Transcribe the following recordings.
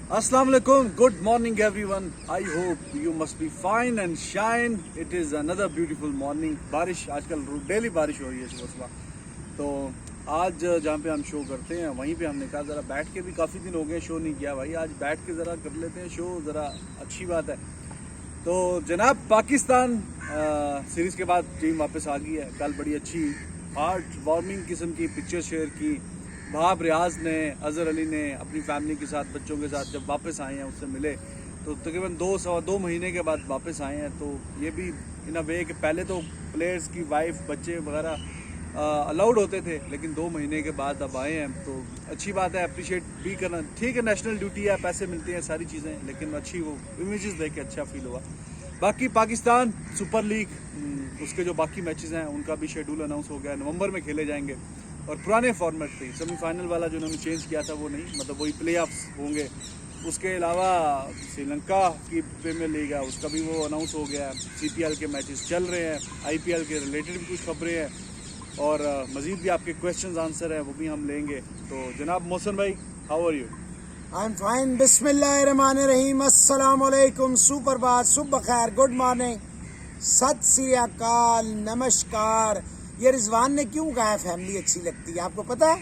Assalamu alaikum. Good morning, everyone. I hope you must be fine and shine. It is another beautiful morning. बारिश आजकल daily बारिश हो रही है सुबह सुबह. तो आज जहाँ पे हम शो करते हैं वहीं पे हमने कहा ज़रा बैठ के भी काफ़ी दिन हो गए शो नहीं किया भाई. आज बैठ के ज़रा कर लेते हैं शो, ज़रा अच्छी बात है. तो जनाब पाकिस्तान सीरीज़ के बाद टीम वापस आ गई है. कल बड़ी अच्छी हार्ट वार्मिंग किस्म की पिक्चर शेयर की. भाब रियाज ने, अजहर अली ने अपनी फैमिली के साथ, बच्चों के साथ जब वापस आए हैं, उससे मिले. तो तकरीबन 2 महीने के बाद वापस आए हैं. तो ये भी इन अ वे कि पहले तो प्लेयर्स की वाइफ, बच्चे वगैरह अलाउड होते थे, लेकिन 2 महीने के बाद अब आए हैं. तो अच्छी बात है, अप्रिशिएट भी करना. ठीक है, नेशनल ड्यूटी है, पैसे मिलते हैं, सारी चीज़ें, लेकिन अच्छी वो इमेजेस देख के अच्छा फील हुआ. बाकी पाकिस्तान सुपर लीग उसके जो बाकी मैचेस हैं उनका भी शेड्यूल अनाउंस हो गया है. नवंबर में खेले जाएंगे और पुराने फॉर्मेट पे सेमीफाइनल वाला जो उन्होंने चेंज किया था वो नहीं, मतलब वही प्लेऑफ्स होंगे. उसके अलावा श्रीलंका की प्रीमियर लीग है, उसका भी वो अनाउंस हो गया है. CPL के मैचेस चल रहे हैं, IPL के रिलेटेड भी कुछ खबरें हैं और मज़ीद भी आपके क्वेश्चंस आंसर हैं वो भी हम लेंगे. तो जनाब मोहसिन भाई, how are you? I am fine. बिस्मिल्लाहिर्रहमानिर्रहीम. अस्सलाम वालेकुम. सुप्रभात, सुबह खैर, गुड मॉर्निंग, सत श्री अकाल, नमस्कार. ये रिजवान ने क्यों कहा है फैमिली अच्छी लगती है, आपको पता है?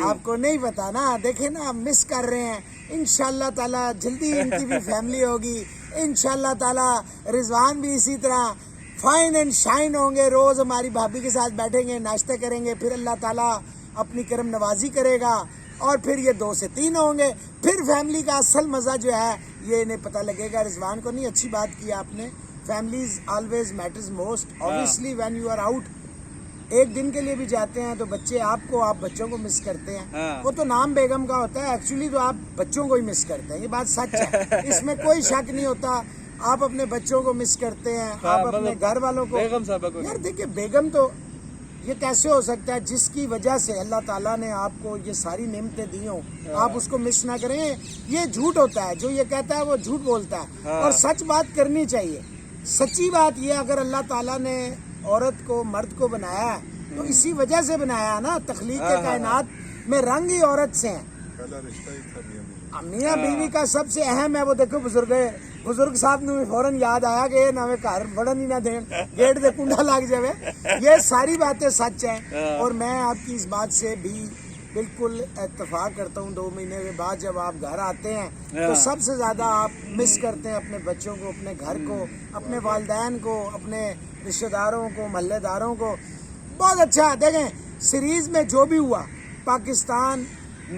आपको नहीं पता ना? देखे ना, मिस कर रहे हैं. इंशाल्लाह ताला जल्दी इनकी भी फैमिली होगी. इंशाल्लाह ताला रिजवान भी इसी तरह फाइन एंड शाइन होंगे. रोज हमारी भाभी के साथ बैठेंगे, नाश्ता करेंगे, फिर अल्लाह ताला अपनी करम नवाजी करेगा और फिर ये 2 से 3 होंगे. फिर फैमिली का असल मजा जो है ये इन्हें पता लगेगा. रिजवान को नहीं, अच्छी बात की आपने. Families always matters most. Obviously when you are out, एक दिन के लिए भी जाते हैं तो बच्चे आपको, आप बच्चों को मिस करते हैं. वो तो नाम बेगम का होता है, एक्चुअली तो आप बच्चों को ही मिस करते हैं. ये बात सच है, इसमें कोई शक नहीं होता. आप अपने बच्चों को मिस करते हैं, आप अपने घर वालों को. यार देखिए, बेगम तो ये कैसे हो सकता है जिसकी वजह से अल्लाह ताला ने आपको ये सारी नेमतें दी हो, आप उसको मिस ना करें. ये झूठ होता है, जो ये कहता है वो झूठ बोलता है. और सच बात करनी चाहिए. सच्ची बात ये, अगर अल्लाह ताला ने औरत को, मर्द को बनाया है तो इसी वजह से बनाया है ना. तख्लीक के कायनात में रंग ही औरत से है. मियाँ बीवी का सबसे अहम है वो. देखो बुजुर्ग साहब ने फौरन याद आया कि ना वे घर बढ़न ही ना दें, गेट दे कुंडा लग जावे. ये सारी बातें सच हैं और मैं आपकी इस बात से भी बिल्कुल इत्तेफाक करता हूँ. 2 महीने के बाद जब आप घर आते हैं तो सबसे ज्यादा आप मिस करते हैं अपने बच्चों को, अपने घर को, अपने वालिदैन को, अपने रिश्तेदारों को, मोहल्लेदारों को. बहुत अच्छा. देखें, सीरीज में जो भी हुआ, पाकिस्तान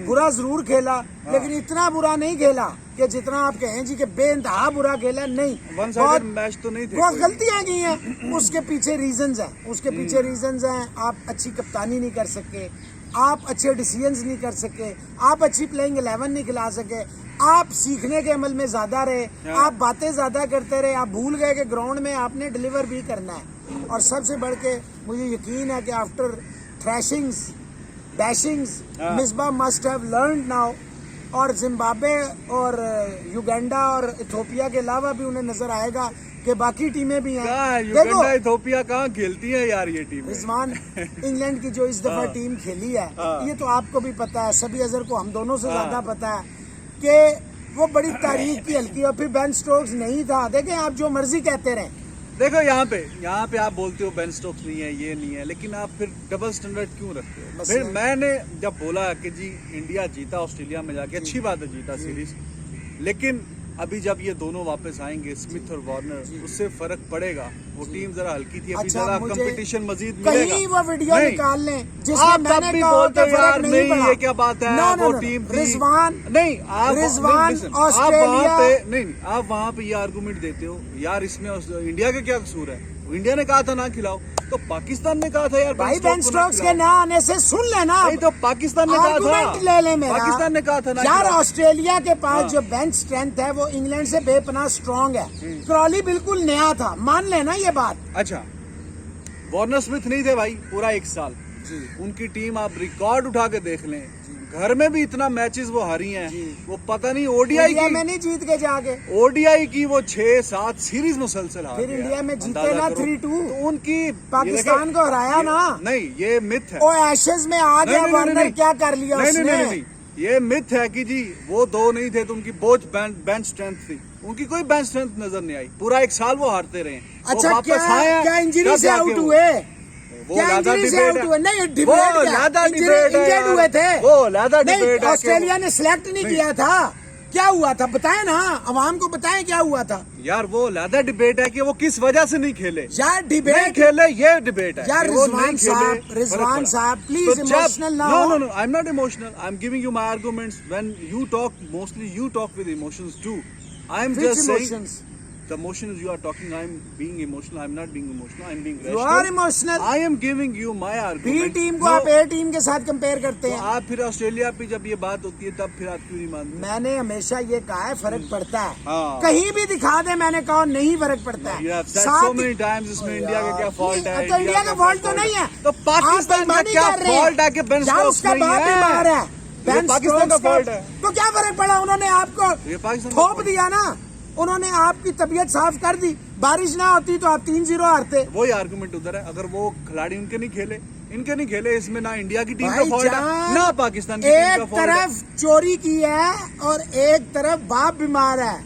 बुरा जरूर खेला, लेकिन इतना बुरा नहीं खेला कि जितना आप कहें जी कि बेइंतहा बुरा खेला. नहीं, बहुत मैच तो नहीं थे, बहुत गलतियां की हैं. उसके पीछे रीजंस हैं. आप अच्छी कप्तानी नहीं कर सके, आप अच्छे डिसीजंस नहीं कर सके, आप अच्छी प्लेइंग 11 नहीं खिला सके, आप सीखने के अमल में ज्यादा रहे, आप बातें ज्यादा करते रहे, आप भूल गए कि ग्राउंड में आपने डिलीवर भी करना है. और सबसे बढ़ के मुझे यकीन है कि after thrashings, dashings, Misbah must have learned now. और जिम्बाब्वे और युगांडा और इथोपिया के अलावा भी उन्हें नजर आएगा कि बाकी टीमें भी हैं. देखो, इथोपिया कहाँ खेलती है यार ये टीम. रिजवान, इंग्लैंड की जो इस दफा टीम खेली है, ये तो आपको भी पता है, सभी अजहर को, हम दोनों से ज्यादा पता है कि वो बड़ी तारीख की हल्की. और फिर बेन स्टोक्स नहीं था. देखें, आप जो मर्जी कहते रहें. देखो यहाँ पे आप बोलते हो बेन स्टोक्स नहीं है, ये नहीं है, लेकिन आप फिर डबल स्टैंडर्ड क्यों रखते हो? फिर मैंने जब बोला कि जी इंडिया जीता ऑस्ट्रेलिया में जाके, अच्छी बात है, जीता सीरीज, लेकिन अभी जब ये दोनों वापस आएंगे, स्मिथ और वार्नर, उससे फर्क पड़ेगा. वो टीम जरा हल्की थी, अभी जरा कंपटीशन मजीद मिलेगा. कहीं वो वीडियो निकाल लें जिसमें मैंने कहा कि फर्क नहीं पड़ा. ये क्या बात है? वो टीम रिजवान नहीं, ऑस्ट्रेलिया नहीं, आप वहाँ पे ये आर्गुमेंट देते हो यार, इसमें इंडिया का क्या कसूर है? इंडिया ने कहा था ना खिलाओ, तो पाकिस्तान ने कहा था यार भाई बेन स्टोक्स के ना आने से सुन लेना. नहीं तो पाकिस्तान ने कहा था, ले ले मेरा. पाकिस्तान ने कहा था ना यार, ऑस्ट्रेलिया के पास जो बेंच स्ट्रेंथ है वो इंग्लैंड से बेपनाह स्ट्रांग है. क्रॉली बिल्कुल नया था, मान लेना ये बात. अच्छा, वार्नर स्मिथ नहीं थे भाई पूरा 1 साल. उनकी टीम आप रिकॉर्ड उठा के देख लें, घर में भी इतना मैचेस वो हारी हैं. वो पता नहीं ओडीआई की में नहीं जीत के जाके, ओडीआई की वो 6-7 सीरीज मुसलसल हार. फिर इंडिया में जीते ना 3-2. तो उनकी पाकिस्तान को हराया ना. नहीं, ये मिथ है. ओ एशेज में आ गया वार्नर, क्या कर लिया उसने? नहीं, ये मिथ है कि जी वो दो नहीं थे तो उनकी बहुत बेंच स्ट्रेंथ थी, उनकी कोई बेंच स्ट्रेंथ नजर नहीं आई, पूरा एक साल वो हारते रहे। अच्छा, क्या इंजरी से आउट हुए? क्या इंजरी से आउट हुए? नहीं, इंजर्ड हुए थे। वो लादा डिबेट है। ऑस्ट्रेलिया ने सिलेक्ट नहीं किया था, क्या हुआ था बताएं ना, अवाम को बताएं क्या हुआ था। यार वो लादा डिबेट है कि वो किस वजह से नहीं खेले। यार डिबेट नहीं खेले, ये डिबेट है यार। रिजवान साहब प्लीज इमोशनल ना हो। No, I'm not emotional. I'm giving you my arguments. When you talk, mostly you talk with emotions too. I'm just saying the emotions you are talking, I'm being emotional. I'm not being emotional. I'm being rational. You are emotional. I am giving you my argument. B team को आप ए team के साथ compare करते हैं। आप फिर Australia पे जब ये बात होती है तब फिर आप क्यों नहीं मानते? मैंने हमेशा ये कहा है फर्क पड़ता है। हाँ। कहीं भी दिखा दे, मैंने कहा नहीं फर्क पड़ता है। You have said so many times इसमें इंडिया का क्या फॉल्ट है? तो इंडिया का फॉल्ट तो नहीं है, तो पाकिस्तान का क्या फॉल्ट है कि बेन स्टोक्स नहीं है? बीमार है, बेन पाकिस्तान का स्टोक्स फॉल्ट है। तो क्या फर्क पड़ा? उन्होंने आपको ये पाकिस्तान थोप दिया ना, उन्होंने आपकी तबीयत साफ कर दी। बारिश ना होती तो आप 3-0 हारते। वही आर्गुमेंट उधर है, अगर वो खिलाड़ी उनके नहीं खेले, इनके नहीं खेले, इसमें ना इंडिया की टीम का फॉल्ट है ना पाकिस्तान की टीम का फॉल्ट है। एक तरफ चोरी की है और एक तरफ बाप बीमार है।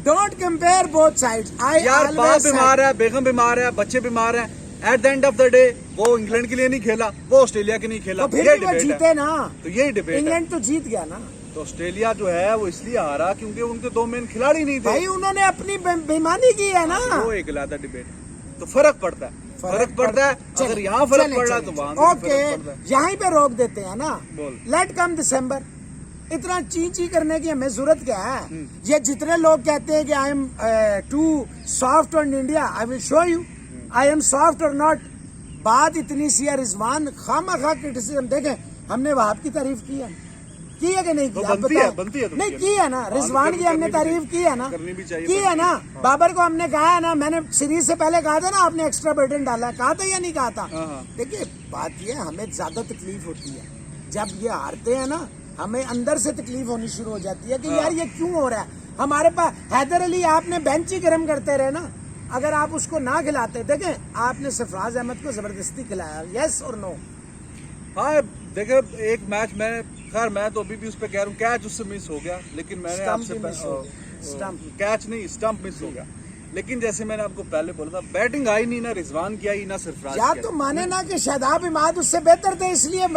Don't compare both sides. यार बाप बीमार है, बेगम बीमार है, बच्चे बीमार हैं। Eight the end of the day वो इंग्लैंड के लिए नहीं खेला, वो ऑस्ट्रेलिया के नहीं खेला, तो फिर भी वो जीते ना, तो यही डिबेट है। इंग्लैंड तो जीत गया ना। तो ऑस्ट्रेलिया जो है वो इसलिए हारा क्योंकि उनके दो मेन खिलाड़ी नहीं थे भाई, उन्होंने अपनी बेईमानी की है ना। वो एक लादा डिबेट। तो फर्क पड़ता है, फर्क पड़ता है। अगर यहाँ फर्क पड़ रहा है तो वहाँ ओके, यहीं पे रोक देते हैं ना। बोल। लेट कम दिसंबर। इतना ची करने की हमें जरूरत क्या है? ये जितने लोग कहते हैं कि I am too soft on India, I will show you I am soft or not. बात इतनी सी है रिजवान, खामखा क्रिटिसिज्म। देखें, हमने वहाब की तारीफ की है कि नहीं की? बनती है तो नहीं की है ना। रिजवान की हमने तारीफ की है ना, करनी भी चाहिए, की है ना। बाबर को हमने कहा है ना, मैंने सीरीज से पहले कहा था ना, आपने एक्स्ट्रा बर्डन डाला, कहा था या नहीं कहा था? देखिए बात ये, हमें ज्यादा तकलीफ होती है जब ये हारते हैं ना, हमें अंदर से तकलीफ होनी शुरू हो जाती है कि यार ये क्यों हो रहा है हमारे पास। हैदर अली आपने बेंच ही गर्म करते रहे ना, अगर आप उसको ना खिलाते। देखें, आपने सरफराज अहमद को जबरदस्ती खिलाया, यस और नो? हाँ देखो, एक मैच में, खैर मैं तो अभी भी उस पर कह रहा हूँ, कैच उससे मिस हो गया, लेकिन मैंने आपसे कैच नहीं, स्टंप मिस हो गया। लेकिन जैसे मैंने आपको पहले बोला था, बैटिंग आई नहीं ना रिजवान की आई ना सरफराज या तो माने ना कि शादाब इमाद उससे बेहतर थे, इसलिए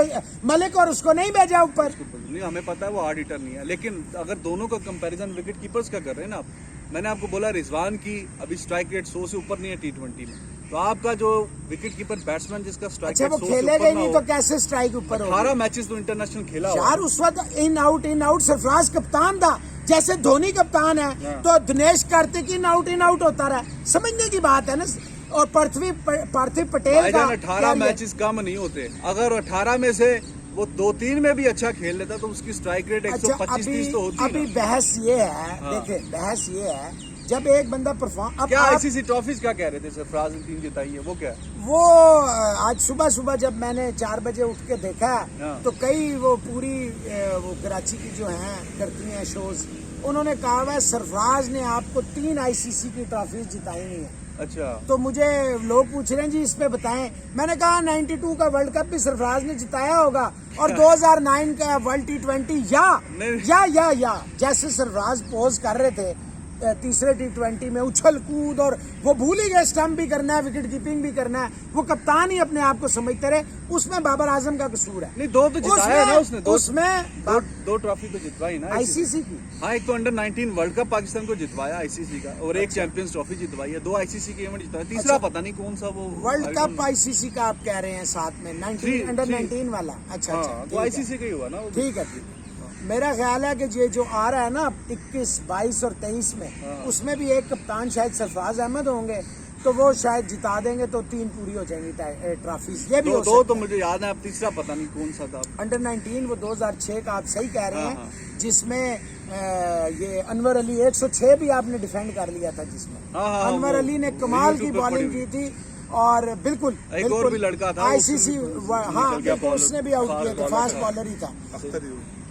मलिक और उसको नहीं भेजा ऊपर। नहीं, हमें पता है वो हार्ड हिटर नहीं है, लेकिन अगर दोनों का कंपैरिजन विकेट कीपर्स का कर रहे हैं ना आप, मैंने आपको बोला रिजवान की अभी स्ट्राइक रेट 100 से ऊपर नहीं है T20 में, तो आपका जो विकेट कीपर बैट्समैन जिसका स्ट्राइक रेट 100 से ऊपर खेलेगा नहीं तो कैसे स्ट्राइक ऊपर होगा? 18 मैचेस तो इंटरनेशनल खेला यार, उस वक्त इन आउट सरफराज कप्तान था, जैसे धोनी कप्तान है तो दिनेश कार्तिक इन आउट होता रहा। समझने की बात है ना। और पार्थिव पटेल का 18 मैचेस कम नहीं होते, अगर 18 में से वो 2-3 में भी अच्छा खेल लेता तो उसकी स्ट्राइक रेट 125-30 तो होती है। अभी बहस ये है, देखिए बहस ये है, जब एक बंदा परफॉर्म, क्या आईसीसी ट्रॉफीज क्या कह रहे थे सरफराज ने 3 जिताई है, वो क्या है? वो आज सुबह जब मैंने 4 बजे उठ के देखा तो कई वो पूरी वो कराची की जो हैं करती हैं शोज, उन्होंने कहा हुआ सरफराज ने आपको 3 आईसीसी की ट्रॉफीज जिताई नहीं है। अच्छा, तो मुझे लोग पूछ रहे हैं जी इस पे बताएं। मैंने कहा 92 का वर्ल्ड कप भी सरफराज ने जिताया होगा और 2009 का वर्ल्ड T20 या जैसे सरफराज पोज कर रहे थे तीसरे T20 में, उछल कूद, और वो भूल ही गए स्टंप भी करना है, विकेट कीपिंग भी करना है। वो कप्तान ही अपने आप को समझते रहे, उसमें बाबर आजम का कसूर है। नहीं, 2 तो जिताया ना उसने, उसमें 2 ट्रॉफी तो जितवाई ना आईसीसी की। हाँ, एक तो अंडर 19 वर्ल्ड कप पाकिस्तान को जितवाया आईसीसी का, और एक चैंपियंस ट्रॉफी जितवाई है, 2 आईसीसी के इवेंट जितवाया, तीसरा पता नहीं कौन सा वो वर्ल्ड कप आईसीसी का आप कह रहे हैं साथ में अंडर 19 वाला। अच्छा, वो आईसीसी का ही हुआ ना। ठीक है, मेरा ख्याल है कि ये जो आ रहा है ना 21, 22 और 23 में, उसमें भी एक कप्तान शायद सरफराज अहमद होंगे, तो वो शायद जिता देंगे तो 3 पूरी हो जाएंगी ट्रॉफीज। ये भी हो दो तो मुझे याद है, अब तीसरा पता नहीं कौन सा था। अंडर 19 वो 2006 का, आप सही कह रहे हैं, जिसमें ये अनवर अली 106 भी आपने डिफेंड कर लिया था, जिसमें अनवर अली ने कमाल की बॉलिंग की थी। और बिल्कुल एक और भी लड़का था आईसीसी, हाँ बिल्कुल, उसने भी आउट किया था, फास्ट बॉलर ही था,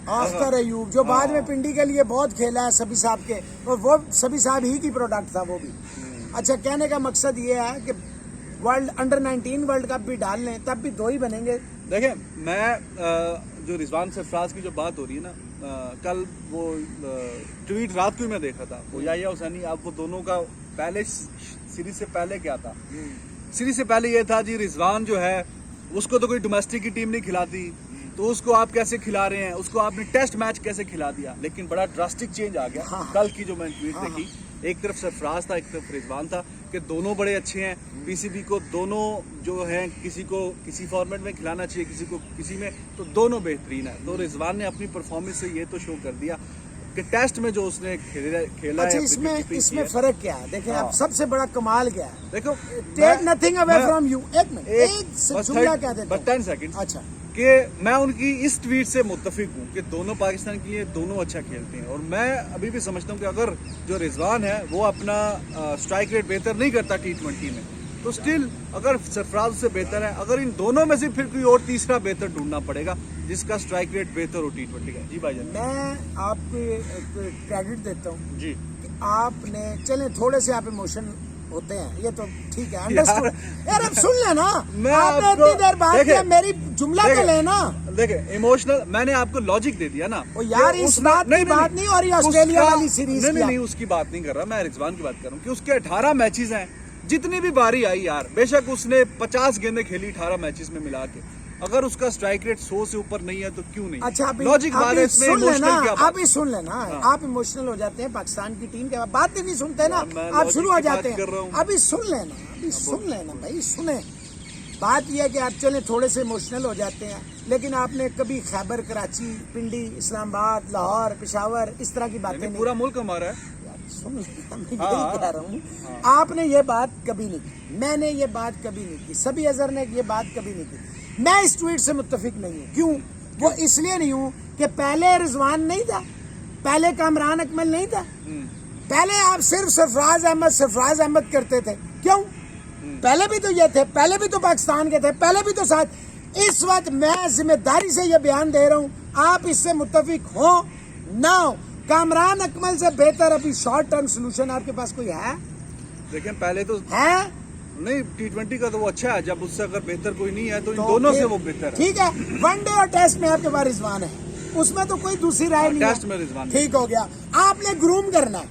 अख्तर अयूब, जो बाद में पिंडी के लिए बहुत खेला है सभी साहब के, और वो सभी साहब ही की प्रोडक्ट था वो भी। अच्छा, कहने का मकसद ये है कि वर्ल्ड अंडर 19 वर्ल्ड कप भी डाल लें, तब भी 2 ही बनेंगे। देखें, मैं जो रिजवान सरफराज की जो बात हो रही है ना, कल वो ट्वीट रात को ही मैं देखा था, वो याहिया हुसैनी, अब वो दोनों का पहले सीरीज से पहले क्या था, सीरीज से पहले ये था जी रिजवान जो है उसको तो कोई डोमेस्टिक की टीम नहीं खिलाती, तो उसको आप कैसे खिला रहे हैं, उसको आपने टेस्ट मैच कैसे खिला दिया। लेकिन बड़ा ड्रास्टिक चेंज आ गया। हाँ। कल की जो मैंने ट्वीट देखी, एक तरफ सरफराज था, एक तरफ रिजवान था, कि दोनों बड़े अच्छे हैं, पीसीबी को दोनों जो हैं किसी को किसी फॉर्मेट में खिलाना चाहिए, किसी को किसी में, तो दोनों बेहतरीन है। तो रिजवान ने अपनी परफॉर्मेंस से ये तो शो कर दिया कि टेस्ट में जो उसने खेला अच्छा, है, इसमें फर्क क्या है? देखिए, अब सबसे बड़ा कमाल क्या है, देखो take nothing away from you. एक मिनट, एक जुमला क्या देता बस 10 सेकंड। अच्छा, कि मैं उनकी इस ट्वीट से मुत्तफिक हूँ कि दोनों पाकिस्तान के लिए दोनों अच्छा खेलते हैं, और मैं अभी भी समझता हूँ कि अगर जो रिजवान है वो अपना स्ट्राइक रेट बेहतर नहीं करता T20 में, तो स्टिल अगर सरफराज उससे बेहतर है, अगर इन दोनों में से फिर कोई और तीसरा बेहतर ढूंढना पड़ेगा जिसका स्ट्राइक रेट बेहतर हो T20 का। जी भाईजान, मैं आपको क्रेडिट देता हूँ जी कि आपने, चले थोड़े से आप इमोशन होते हैं, ये तो ठीक है, अंडरस्टूड यार। अब सुन लेना, आपने इतनी देर बात किया, मेरी जुमला तो लेना। देखे इमोशनल, मैंने आपको लॉजिक दे दिया ना। ओ यार, इस बात की बात नहीं हो रही ऑस्ट्रेलिया वाली सीरीज की। नहीं, उसकी बात नहीं कर रहा मैं, रिजवान की बात कर रहा हूँ कि उसके 18 मैचेस हैं, जितनी भी बारी आई यार, बेशक उसने 50 गेंदें खेली 18 मैचेस में मिला के, अगर उसका स्ट्राइक रेट 100 से ऊपर नहीं है तो क्यों नहीं? अच्छा, लॉजिक बात है इसमें, इमोशनल क्या बात? आप ही सुन लेना, आप इमोशनल हो जाते हैं पाकिस्तान की टीम के बात ही नहीं सुनते ना, आप शुरू हो जाते हैं। अभी सुन लेना, अभी सुन लेना भाई, सुने। बात यह है कि आप चले थोड़े से इमोशनल हो जाते हैं, लेकिन आपने कभी खैबर, कराची, पिंडी, इस्लामाबाद, लाहौर, पेशावर, इस तरह की बातें नहीं। पूरा मुल्क हमारा है। सुन, मैं यही कह रहा हूँ, आपने ये बात कभी नहीं की, मैंने ये बात कभी नहीं की, सभी अजहर ने ये बात कभी नहीं की। मैं इस ट्वीट से मुत्तफिक नहीं हूँ। क्यों? वो इसलिए नहीं हूँ कि पहले रिजवान नहीं था, पहले कामरान अकमल नहीं था, पहले आप सिर्फ सरफराज अहमद करते थे। क्यों? पहले भी तो ये थे, पहले भी तो पाकिस्तान के थे, पहले भी तो साथ। इस वक्त मैं जिम्मेदारी से ये बयान दे रहा हूँ, आप इससे मुत्तफिक हो ना हो, कामरान अकमल से बेहतर अभी शॉर्ट टर्म सोल्यूशन आपके पास कोई है? लेकिन पहले तो है नहीं, T20 का तो वो अच्छा है, जब उससे अगर बेहतर कोई नहीं है तो इन दोनों से वो बेहतर है। ठीक है, वनडे और टेस्ट में आपके पास रिजवान है, उसमें तो कोई दूसरी राय नहीं है। टेस्ट में रिजवान ठीक हो गया। आपने ग्रूम करना है,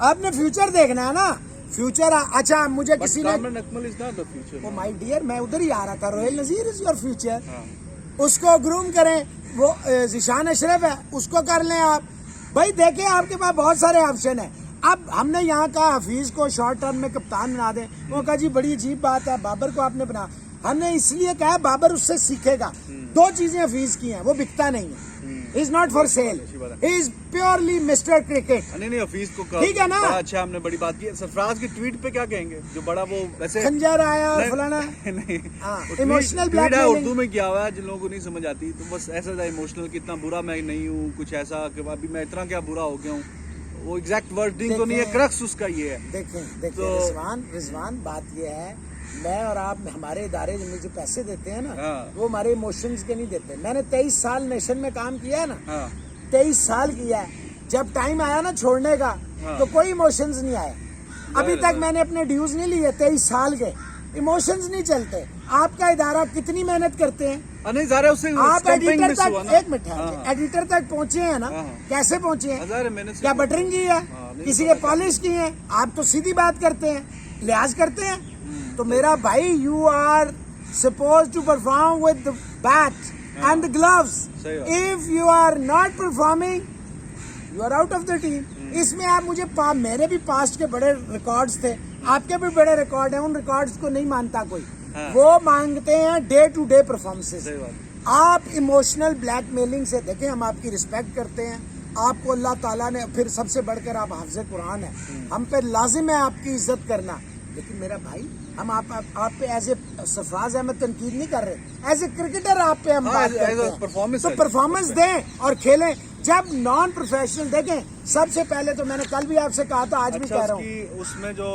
आपने फ्यूचर देखना है ना, फ्यूचर। अच्छा, मुझे किसी ने, Akmal is not the future. Oh my dear, मैं उधर ही आ रहा था, Rohail Nazir is your future. उसको ग्रूम करें, वो जिशान अशरफ है, उसको कर लें आप। भाई देखिए, आपके पास बहुत सारे ऑप्शन है। अब हमने यहाँ का हफीज को शॉर्ट टर्म में कप्तान बना दें, वो कहा जी बड़ी अजीब बात है, बाबर को आपने बना। हमने इसलिए कहा बाबर उससे सीखेगा। दो चीजें हफीज की हैं, वो बिकता नहीं है, is not for sale, is purely mister cricket. नहीं, हफीज को ठीक है ना? अच्छा, हमने बड़ी बात की। सरफराज की ट्वीट पे क्या कहेंगे, जो बड़ा वो वैसे खंजर आया फलाना, नहीं, इमोशनल ब्लैकमेलिंग उर्दू में किया हुआ है, जिन लोगों को नहीं समझ आती, तो बस ऐसा था इमोशनल, कितना बुरा मैं नहीं हूँ, कुछ ऐसा कि अभी मैं इतना क्या बुरा हो गया हूँ, वो एग्जैक्ट वर्डिंग तो नहीं है, क्रक्स उसका ये है। देखें तो रिजवान बात ये है, मैं और आप, हमारे इदारे में जो पैसे देते हैं ना, वो हमारे इमोशंस के नहीं देते। मैंने 23 साल नेशन में काम किया है ना, 23 साल किया है। जब टाइम आया ना छोड़ने का, तो कोई इमोशंस नहीं आया। अभी तक मैंने अपने ड्यूज नहीं लिए 23 साल के, इमोशंस नहीं चलते। आपका इदारा कितनी मेहनत करते हैं, नहीं ज़रा उससे आप एडिटर तक, एक मिनट है, एडिटर तक पहुंचे हैं ना, कैसे पहुंचे हैं? क्या बटरिंग की है, किसी के पॉलिश की है? आप तो सीधी बात करते हैं, लिहाज करते हैं। तो मेरा भाई, you are suppose to perform with the bat and the gloves. If you are not performing, you are out of the team. इसमें आप मुझे, मेरे भी पास्ट के बड़े रिकॉर्ड्स थे, आपके भी बड़े रिकॉर्ड हैं, उन रिकॉर्ड्स को नहीं मानता कोई। वो मांगते हैं डे टू डे परफॉर्मेंसेस। आप इमोशनल ब्लैकमेलिंग से, देखें हम आपकी रिस्पेक्ट करते हैं, आपको अल्लाह ताला ने, फिर सबसे बढ़कर आप हाफिज़ कुरान है, हम पे लाजिम है आपकी इज्जत करना। लेकिन मेरा भाई, हम आप पे एज ए सरफराज अहमद तनकीद नहीं कर रहे, एज ए क्रिकेटर आप पे हम बात करते हैं। तो परफॉर्मेंस दें और खेलें। जब नॉन प्रोफेशनल, देखें, सबसे पहले तो मैंने कल भी आपसे कहा था, आज भी कह रहा हूँ, उसमें जो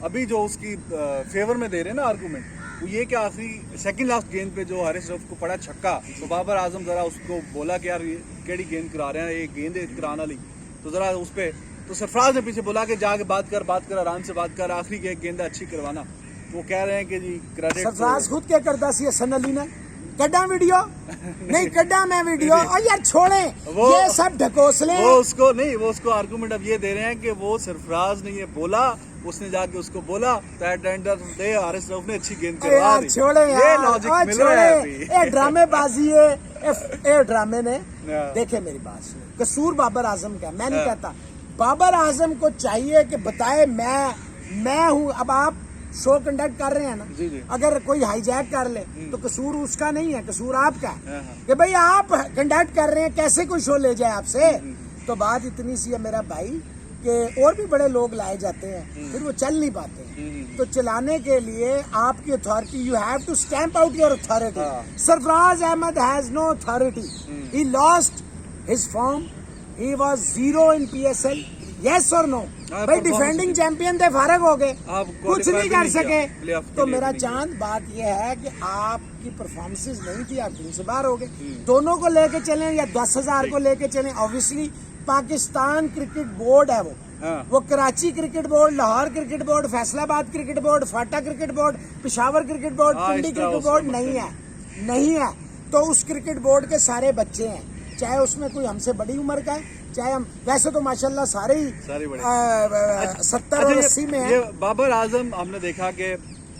अभी जो उसकी फेवर में दे रहे हैं ना आर्गूमेंट, वो ये कि आखिरी सेकंड लास्ट गेंद पे जो हारिस रऊफ को पड़ा छक्का, तो बाबर आजम जरा उसको बोला कि यार केड़ी गेंद करा रहे हैं, ये गेंद कराने वाली, तो जरा उस पे, तो सरफराज ने पीछे बोला कि जाके बात कर, आराम से बात कर, आखिरी गेंद अच्छी करवाना। वो कह रहे हैं कि जी क्रेडिट सरफराज खुद क्या करता सी, हसन अली ने कड्डा वीडियो नहीं कड्डा मैं वीडियो और यार छोड़े वो- ये सब ढकोसले वो उसको आर्गुमेंट अब ये दे रहे हैं कि वो सरफराज ने ये बोला, उसने जाके उसको बोला, तो eight the end of the day Haris Rauf ने अच्छी गेंद अरे करवा यार दी। छोड़े ये यार लॉजिक और मिल रहा है छोड़े अभी। ये ड्रामेबाजी है ये ड्रामे ने हाँ। देखे मेरी बात सुनो कसूर बाबर आजम का है। मैं नहीं हाँ। कहता बाबर आजम को चाहिए कि बताए मैं हूँ। अब आप शो कंडक्ट कर रहे हैं ना, जी, जी। अगर कोई हाईजैक कर ले तो कसूर उसका नहीं है, कसूर आपका है हाँ, हाँ। कि भाई आप कंडक्ट कर रहे हैं, कैसे कोई शो ले जाए आपसे। तो बात इतनी सी है मेरा भाई कि और भी बड़े लोग लाए जाते हैं फिर वो चल नहीं पाते हैं। तो चलाने के लिए आपकी authority you have to stamp out your authority. हाँ। Sarfaraz Ahmed has no authority, he lost his form, he was zero in PSL, yes और नो। हाँ, भाई performance डिफेंडिंग चैंपियन थे, फारग हो गए, आप कुछ qualify नहीं भी कर नहीं किया, सके। playoff के तो लिए मेरा भी नहीं चांद बात यह है कि आपकी परफॉर्मेंसेज नहीं थी, आप टीम से बाहर हो गए। दोनों को लेके चलें या 10,000 को लेके चलें, ऑब्वियसली पाकिस्तान क्रिकेट बोर्ड है हाँ। वो Karachi cricket board, Lahore cricket board, Faisalabad cricket board, FATA cricket board, Peshawar cricket board, हाँ, पिंडी इस तरह क्रिकेट उसको बोर्ड मतलब नहीं है। तो उस क्रिकेट बोर्ड के सारे बच्चे हैं, चाहे उसमें कोई हमसे बड़ी उम्र का है, चाहे हम वैसे तो माशाल्लाह सारे ही सारे बड़े। 70 और 80 में ये है। बाबर आजम हमने देखा कि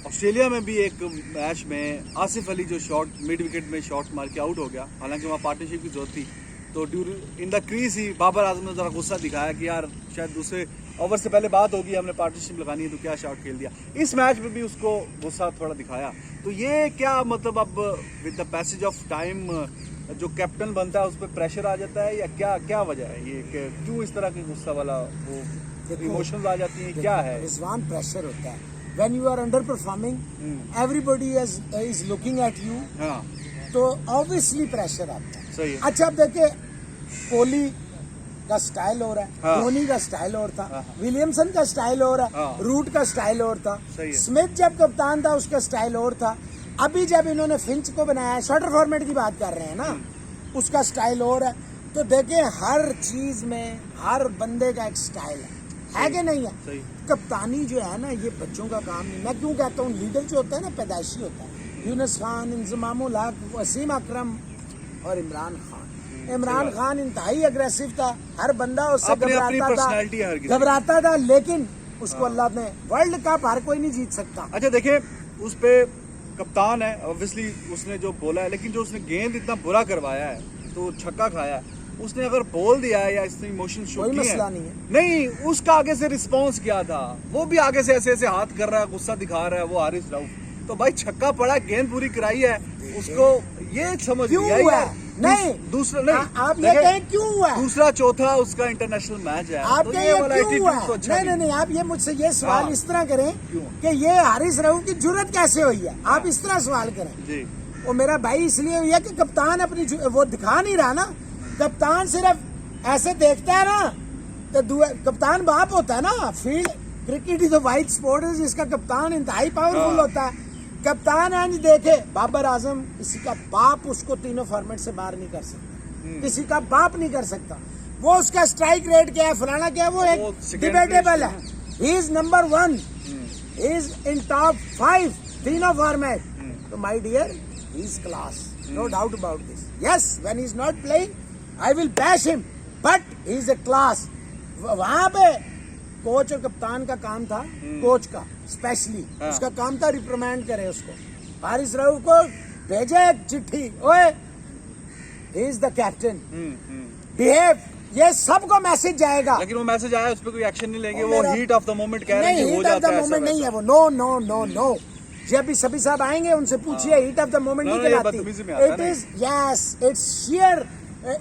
ऑस्ट्रेलिया में भी एक मैच में आसिफ अली जो शॉट मिड विकेट में शॉट मार के आउट हो गया, हालांकि वहाँ पार्टनरशिप की जरूरत थी, तो इन द क्रीज ही बाबर आजम ने जरा गुस्सा दिखाया कि यार शायद दूसरे ओवर से पहले बात होगी, हमने पार्टनरशिप लगानी है तो क्या शॉट खेल दिया। इस मैच में भी उसको गुस्सा थोड़ा दिखाया। तो ये क्या मतलब अब with the passage of time जो कैप्टन बनता है उस पर प्रेशर आ जाता है या क्या वजह है ये कि क्यों इस तरह की गुस्सा वाला वो इमोशंस आ जाती हैं, क्या है? रिजवान प्रेशर होता है when you are under performing, everybody is looking at you, हाँ तो ऑब्वियसली प्रेशर आता है। सही है। अच्छा अब देखिए कोहली का स्टाइल हो रहा है, हाँ। धोनी का स्टाइल और था, हाँ। विलियमसन का स्टाइल और है, हाँ। रूट का स्टाइल और था, सही है। स्मिथ जब कप्तान था उसका स्टाइल और था, अभी जब इन्होंने फिंच को बनाया, शॉर्टर फॉर्मेट की बात कर रहे हैं ना, उसका स्टाइल और है। तो देखिए हर चीज में हर बंदे का एक स्टाइल है कि नहीं है? सही। कप्तानी जो है ना ये बच्चों का काम नहीं। मैं क्यों कहता हूँ लीडर जो होता है ना पैदाइशी होता है। यूनुस खान, इंजमामुल हक, वसीम अकरम और इमरान खान। इमरान खान इंतहाई अग्रेसिव था, हर बंदा उससे अपनी personality है हर किसी की। घबराता था, लेकिन उसको अल्लाह ने वर्ल्ड कप हर कोई नहीं जीत सकता। अच्छा देखिए उस पे कप्तान है, ऑब्वियसली उसने जो बोला है, लेकिन जो उसने गेंद इतना बुरा करवाया है तो छक्का खाया है, उसने अगर बोल दिया है या इसने इमोशन शो कोई किए मसला हैं, नहीं है। नहीं उसका आगे से रिस्पांस क्या था? वो भी आगे से ऐसे ऐसे हाथ कर रहा है, गुस्सा दिखा रहा है वो हारिस रऊफ। तो भाई छक्का पड़ा, गेंद पूरी कराई है, उसको ये समझ क्यों नहीं आई हुआ? है। नहीं दूसरा नहीं, आप ये देखिए, कहें क्यों हुआ? दूसरा चौथा उसका इंटरनेशनल मैच है, आप तो कहें ये ये वाला क्यों हुआ? एटीट्यूड तो अच्छा नहीं, आप ये मुझसे ये सवाल हाँ। इस तरह करें क्यों? कि ये हारिस रऊफ की जुर्रत कैसे हुई है, आप इस तरह सवाल करें। जी वो मेरा भाई इसलिए हुई है कि कप्तान अपनी वो दिखा नहीं रहा ना। कप्तान सिर्फ ऐसे देखता है ना, तो कप्तान बाप होता है ना। Field cricket is wide sport है जिसका कप्तान इंतहाई पावरफुल हाँ। होता है। कप्तान आज देखे बाबर आजम किसी का बाप उसको तीनों फॉर्मेट से बाहर नहीं कर सकता, किसी का बाप नहीं कर सकता। वो उसका स्ट्राइक रेट क्या है, फलाना क्या है, वो एक second डिबेटेबल place है। He is number 1, he is in top 5 तीनों फॉर्मेट। तो my dear he is class, no doubt about this. Yes when he is not playing I will bash him, but he is a class. वहां पे coach और कप्तान का काम था, coach का स्पेशली हाँ। उसका काम था रिप्रोमैंड करे उसको। हारिस रऊफ को भेजे एक चिट्ठी, ओए he is the captain, behave, ये सबको मैसेज जाएगा। लेकिन वो मैसेज आया, उस पर कोई एक्शन नहीं लेंगे, वो वो मेरा- हीट ऑफ द मोमेंट कह रहे हैं नहीं, कि हो हीट ऑफ जाता द है मोमेंट ऐसा नहीं है वैसा। वो। नो जब भी सभी साहब आएंगे उनसे पूछिए, heat of the moment No, नहीं no, ये कहलाती। बदतमीजी में आता इट नहीं। Is yes, its share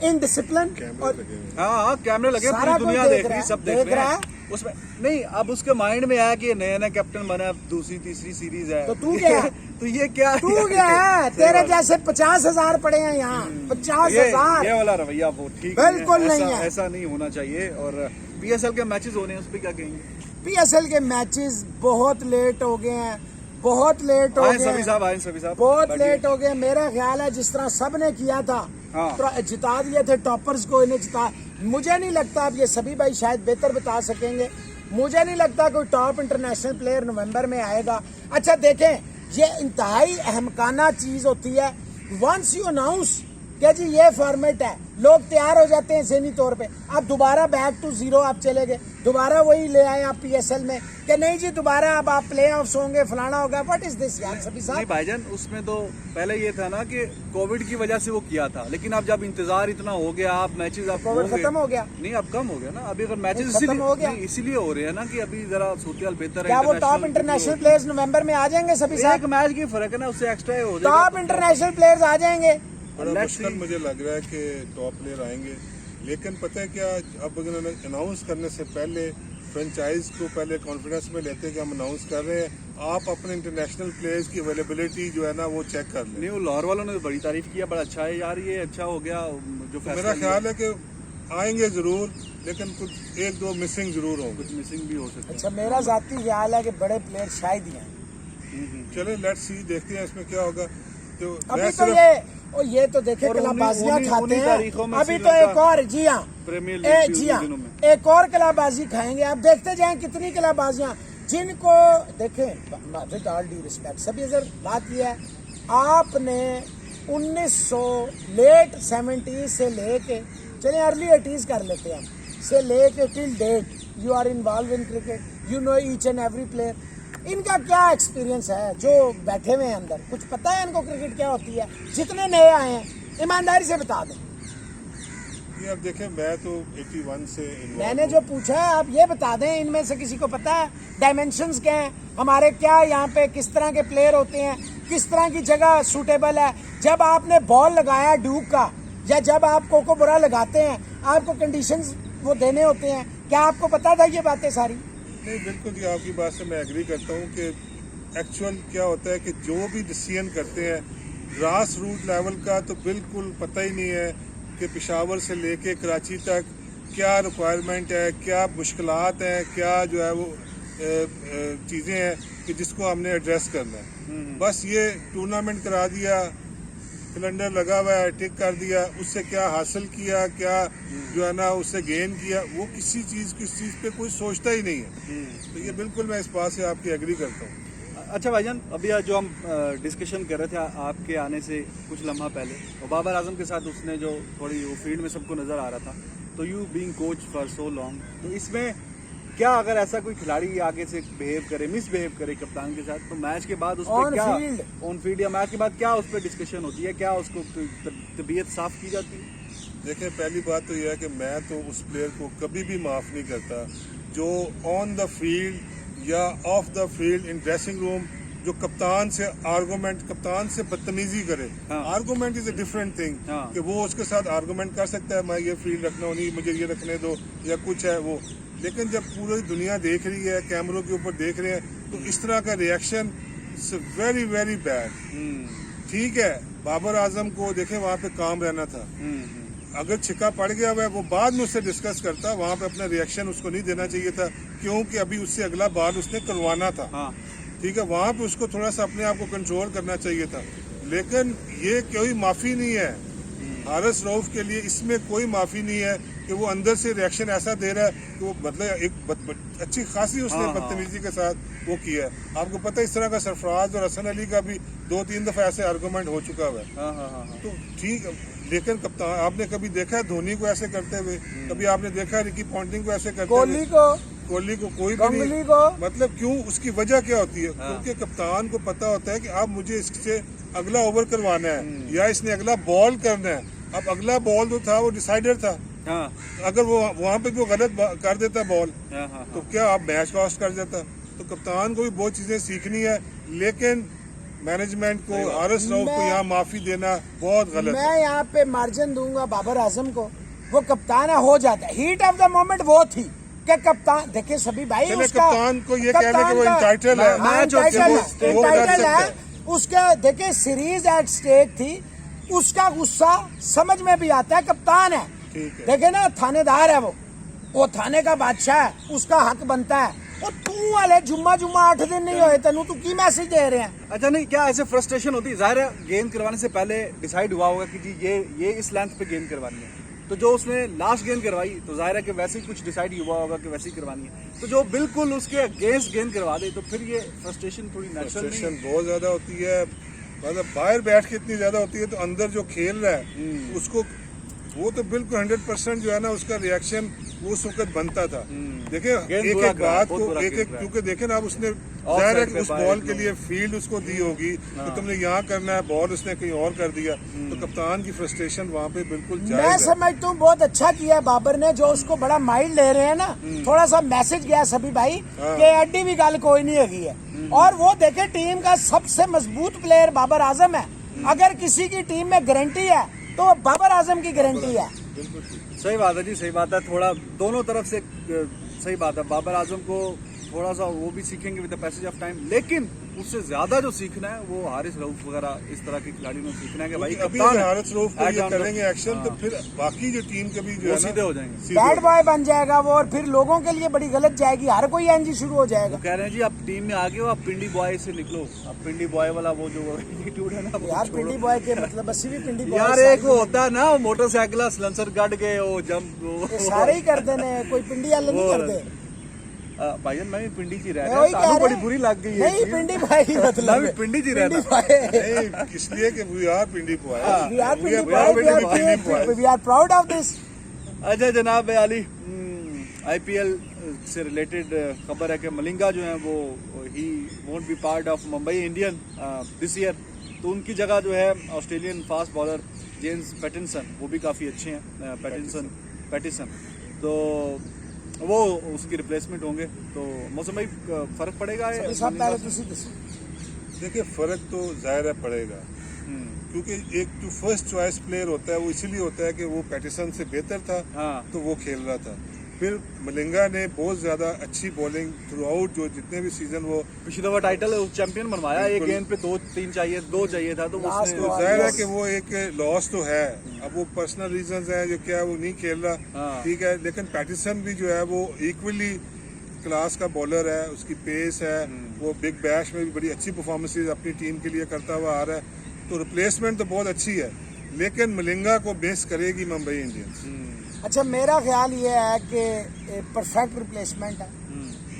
indiscipline. और हाँ कैमरे लगे, सारा पूरी दुनिया कोई देख रही है, सब देख रहे हैं उसमें। नहीं अब उसके माइंड में आया कि ये नया कैप्टन बना है, दूसरी तीसरी सीरीज है, तो तू क्या है? तो ये क्या तू क्या है? सही तेरे बात। जैसे 50,000 पड़े हैं यहाँ, ये 50,000। वाला रवैया वो ठीक बिल्कुल ऐसा, नहीं है। ऐसा नहीं होना चाहिए। और पीएसएल के मैचेस होने हैं, उस पर क्या कहेंगे? पीएसएल के मैचेस बहुत लेट हो गए हैं, बहुत लेट हो आए गए सभी हैं, साहब, आए सभी साहब, बहुत बैठिए। लेट हो गए। मेरा ख्याल है जिस तरह सबने किया था, हाँ। जिता दिए थे टॉपर्स को, इन्हें जिता। मुझे नहीं लगता, अब ये सभी भाई शायद बेहतर बता सकेंगे, मुझे नहीं लगता कोई टॉप इंटरनेशनल प्लेयर नवंबर में आएगा। अच्छा देखें, ये इंतहाई अहमकाना चीज होती है वंस यू अनाउंस क्या जी ये फॉर्मेट है, लोग तैयार हो जाते हैं ज़हनी तौर पे। अब दोबारा बैक टू जीरो आप चले गए, दोबारा वही ले आए आप पीएसएल में कि नहीं जी दोबारा अब आप प्ले ऑफ्स होंगे, फलाना होगा। व्हाट इज दिस यार सभी नहीं साहब। भाईजान, उसमें तो पहले ये था ना कि कोविड की वजह से वो किया था, लेकिन अब जब इंतजार इतना हो गया, आप मैचेस आप कोविड होंगे- खत्म हो गया? नहीं, अब कम हो गया ना। अभी अगर मैचेस खत्म हो गया? इसीलिए हो रहे हैं ना कि अभी जरा सूरत बेहतर है। क्या वो टॉप इंटरनेशनल प्लेयर्स नवंबर में आ जाएंगे सभी एक साहब? मैच की फर्क है ना, उससे एक्स्ट्रा हो जाएगा। टॉप इंटरनेशनल प्लेयर्स आ जाएंगे। बड़ा Let's मुश्किल see. मुझे लग रहा है कि टॉप प्लेयर आएंगे, लेकिन पता है क्या, अब उन्होंने अनाउंस करने से पहले फ्रेंचाइज को पहले कॉन्फिडेंस में लेते हैं कि हम अनाउंस कर रहे हैं, आप अपने इंटरनेशनल प्लेयर्स की अवेलेबिलिटी जो है ना वो चेक कर लें। नहीं, वो लाहौर वालों ने बड़ी तारीफ किया, बड़ा अच्छा है यार, ये अच्छा हो गया जो तो फैसला मेरा लिया। ख्याल है कि आएंगे जरूर, लेकिन कुछ एक दो मिसिंग जरूर होंगे। कुछ मिसिंग भी हो सकता अच्छा मेरा जाती ख्याल है कि बड़े प्लेयर शायद ही हैं। है। चले लेट्स सी, देखते हैं इसमें क्या होगा। तो अभी मैं तो सिर्फ ये तो देखे और कलाबाजियां उन्हीं- खाते उन्हीं तारीखों हैं। में अभी तो श्रीलंका एक और जी हाँ प्रीमियर ए लीग जी के हाँ दिनों में एक और कलाबाजी खाएंगे। आप देखते जाएं कितनी कलाबाजियां जिनको देखें विद ऑल ड्यू रिस्पेक्ट सभी अगर बात यह है, आपने 1900 लेट 70s से लेके चले अर्ली 80s कर लेते हैं हम से लेके till date you are involve in cricket, you know each and every player. इनका क्या एक्सपीरियंस है जो बैठे हुए हैं अंदर? कुछ पता है इनको क्रिकेट क्या होती है? जितने नए आए हैं ईमानदारी से बता दें। ये अब देखें, मैं तो 81 से involved मैंने हूँ। जो पूछा है आप ये बता दें, इनमें से किसी को पता है डायमेंशंस क्या हैं हमारे, क्या यहाँ पे किस तरह के प्लेयर होते हैं, किस तरह की जगह सूटेबल है? जब आपने बॉल लगाया ड्यूक का या जब आप कोको बुरा लगाते हैं, आपको कंडीशंस वो देने होते हैं। क्या आपको पता था ये बातें सारी? नहीं, बिल्कुल जी, आपकी बात से मैं एग्री करता हूँ कि एक्चुअल क्या होता है कि जो भी डिसीजन करते हैं ग्रास रूट लेवल का, तो बिल्कुल पता ही नहीं है कि पेशावर से लेके कराची तक क्या रिक्वायरमेंट है, क्या मुश्किलात हैं, क्या जो है वो चीज़ें हैं कि जिसको हमने एड्रेस करना है। बस ये टूर्नामेंट करा दिया, कैलेंडर लगा हुआ है, टिक कर दिया, उससे क्या हासिल किया, क्या जो है ना उससे गेन किया, वो किसी चीज़ पे कोई सोचता ही नहीं है। तो ये बिल्कुल मैं इस बात से आपकी एग्री करता हूँ। अच्छा भाईजान, अभी आज जो हम डिस्कशन कर रहे थे आपके आने से कुछ लम्हा पहले, और बाबर आजम के साथ उसने जो थोड़ी वो फील्ड में सबको नज़र आ रहा था, तो you being coach for so long, तो इसमें क्या अगर ऐसा कोई खिलाड़ी आगे से बिहेव करे, मिसबिहेव करे कप्तान के साथ, तो मैच के बाद उस पर क्या ऑन फील्ड या मैच के बाद क्या उस पर डिस्कशन होती है? क्या उसको तबीयत साफ की जाती है? देखिए, पहली बात तो यह है कि मैं तो उस प्लेयर को कभी भी माफ़ नहीं करता जो ऑन द फील्ड या of the field in dressing room जो कप्तान से बदतमीजी करे। हाँ। Argument is a different thing. हाँ। कि वो उसके साथ आर्गूमेंट कर सकता है, मैं ये फील्ड रखना हूँ, नहीं मुझे ये रखने दो या कुछ है वो, लेकिन जब पूरी दुनिया देख रही है, कैमरों के ऊपर देख रहे हैं, तो इस तरह का reaction it's very very bad. ठीक है, बाबर आजम को देखे वहाँ पे काम रहना था, अगर छिक्का पड़ गया हुआ है वो बाद में उससे डिस्कस करता, वहाँ पे अपना रिएक्शन उसको नहीं देना चाहिए था, क्योंकि अभी उससे अगला बार उसने करवाना था। हाँ। ठीक है, वहाँ पे उसको थोड़ा सा अपने आप को कंट्रोल करना चाहिए था, लेकिन ये कोई माफ़ी नहीं है हारिस रऊफ के लिए, इसमें कोई माफ़ी नहीं है कि वो अंदर से रिएक्शन ऐसा दे रहा है कि वो मतलब एक अच्छी खासी उसने हाँ, बदतमीजी के साथ वो किया है। आपको पता है इस तरह का सरफराज और हसन अली का भी 2-3 दफ़ा ऐसे आर्गूमेंट हो चुका है। हाँ। तो ठीक है, लेकिन कप्तान आपने कभी देखा है धोनी को ऐसे करते हुए? कभी आपने देखा है रिकी पॉन्टिंग को ऐसे करते हुए? कोहली को कोई भी नहीं। मतलब क्यों? उसकी वजह क्या होती है? क्योंकि कप्तान को पता होता है कि अब मुझे इससे अगला ओवर करवाना है या इसने अगला बॉल करना है। अब अगला बॉल जो था वो डिसाइडर था। हाँ। अगर वो वहाँ पे भी गलत कर देता बॉल, हाँ। तो क्या आप मैच लॉस्ट कर जाता? तो कप्तान को भी बहुत चीजें सीखनी है, लेकिन मैनेजमेंट को, हारिस रऊफ को यहाँ माफी देना बहुत गलत है। मैं यहाँ पे मार्जिन दूंगा बाबर आजम को, वो कप्तान है, हो जाता है। हीट ऑफ द मोमेंट वो थी कि कप्तान, देखिए सभी भाई चले उसका कप्तान को ये कहने के वो इंटाइटल है, इंटाइटल है उसका। देखिए सीरीज एट स्टेक थी, उसका गुस्सा समझ में भी आता है, कप्तान है। देखे ना, थानेदार है वो थाने का बादशाह है, उसका हक बनता है। और तू वाले जुम्मा 8 दिन नहीं होए तेनू, तू की मैसेज दे रहे हैं? अच्छा, नहीं, क्या ऐसे फ्रस्ट्रेशन होती है? जाहिर है गेंद करवाने से पहले डिसाइड हुआ होगा कि जी ये इस लेंथ पे गेंद करवानी है, तो जो उसने लास्ट गेंद करवाई तो जाहिर है कि वैसे ही कुछ डिसाइड हुआ होगा कि वैसे ही करवानी है, तो जो बिल्कुल उसके अगेंस्ट गेंद करवा दे, तो फिर ये फ्रस्ट्रेशन थोड़ी नेचुरल फ्रस्ट्रेशन बहुत ज्यादा होती है। मतलब बाहर बैठ के इतनी ज्यादा होती है, तो अंदर जो खेल रहा है उसको वो तो बिल्कुल 100% जो है ना उसका रिएक्शन वो उस वक्त बनता था। देखिए गेंद एक बुरा एक करा है, बात बहुत को बुरा एक खेल एक रहा है। क्योंकि देखे ना आप उसने Offside जाहिर है पे कि उस बाहर बॉल के एकदम। लिए फील्ड उसको दी होगी, तो तुमने यहाँ करना है, बॉल उसने कहीं और कर दिया, तो कप्तान की फ्रस्ट्रेशन वहाँ पे बिल्कुल मैं जायज है। समझता हूँ बहुत अच्छा किया है बाबर ने, जो उसको बड़ा माइल्ड ले रहे हैं ना, थोड़ा सा मैसेज गया सभी भाई कि एडी भी गल कोई नहीं हैगी है। और वो देखे टीम का सबसे मजबूत प्लेयर बाबर आजम है। अगर किसी की टीम में गारंटी है तो वो बाबर आजम की गारंटी है। बिल्कुल ठीक। सही बात है जी, सही बात है। थोड़ा दोनों तरफ से सही बात है। बाबर आजम को थोड़ा सा वो भी सीखेंगे with the passage of time, लेकिन उससे ज्यादा जो सीखना है वो हारिस रऊफ वगैरह इस तरह के खिलाड़ियों ने सीखना है कि भाई अभी कप्तान अगर है, हारिस रऊफ को add ये on the- करेंगे एक्शन, तो हाँ, फिर बाकी जो टीम के भी जो वो है ना सीधे हो जाएंगे। सीधे हो बैड जाएंगे। बॉय बन जाएगा वो, और फिर लोगों के लिए बड़ी गलत जाएगी, हर कोई एनजी शुरू हो जाएगा। वो कह रहे हैं जी आप टीम में आ गए हो, आप पिंडी बॉय से निकलो। अब पिंडी बॉय वाला वो जो एटीट्यूड है ना वो यार छोड़ो। पिंडी बॉय के मतलब बस भी पिंडी बॉय यार एक वो होता है ना मोटरसाइकिल सलेंसर गढ़ के वो जंप सारे ही करते ने, कोई पिंडी वाले नहीं वो- करते। भाईजान मैं भी पिंडी जी मैं रह वही रहा कह हूँ, रहे बड़ी हैं। बुरी लग गई है नहीं चीज़। पिंडी भाई ही मतलब मैं भी है। पिंडी जी पिंडी रहता। भाई। नहीं, इसलिए कि we are Pindi boy. We are We Pindi are boys, Pindi boys. we are proud of this. अच्छा जनाब अली, आईपीएल से रिलेटेड खबर है कि मलिंगा जो है वो he won't be part of Mumbai Indian this year. तो उनकी जगह जो है Australian fast bowler James Pattinson, वो भी काफ़ी अच्छे हैं, पैटिसन, तो वो उसकी रिप्लेसमेंट होंगे। तो मौसम भाई फर्क पड़ेगा सभी साहब पहले तुसी दसो। देखिए फर्क तो जाहिर है पड़ेगा, क्योंकि एक जो फर्स्ट चॉइस प्लेयर होता है वो इसीलिए होता है कि वो पैटिसन से बेहतर था, हाँ। तो वो खेल रहा था। फिर मलिंगा ने बहुत ज्यादा अच्छी बॉलिंग थ्रू आउट, जो जितने भी सीजन वो पिछली दफा टाइटल चैंपियन बनवाया, एक बिल्कुल। गेंद पे दो चाहिए था, तो Last उसने तो जाहिर है yes. कि वो एक लॉस तो है। अब वो पर्सनल रीजंस हैं जो क्या वो नहीं खेल रहा, हाँ। ठीक है, लेकिन पैटिसन भी जो है वो इक्वली क्लास का बॉलर है, उसकी पेस है, वो बिग बैश में भी बड़ी अच्छी परफॉर्मेंसेज अपनी टीम के लिए करता हुआ आ रहा है। तो रिप्लेसमेंट तो बहुत अच्छी है, लेकिन मलिंगा को मिस करेगी मुंबई इंडियंस। अच्छा मेरा ख्याल ये है कि परफेक्ट रिप्लेसमेंट है,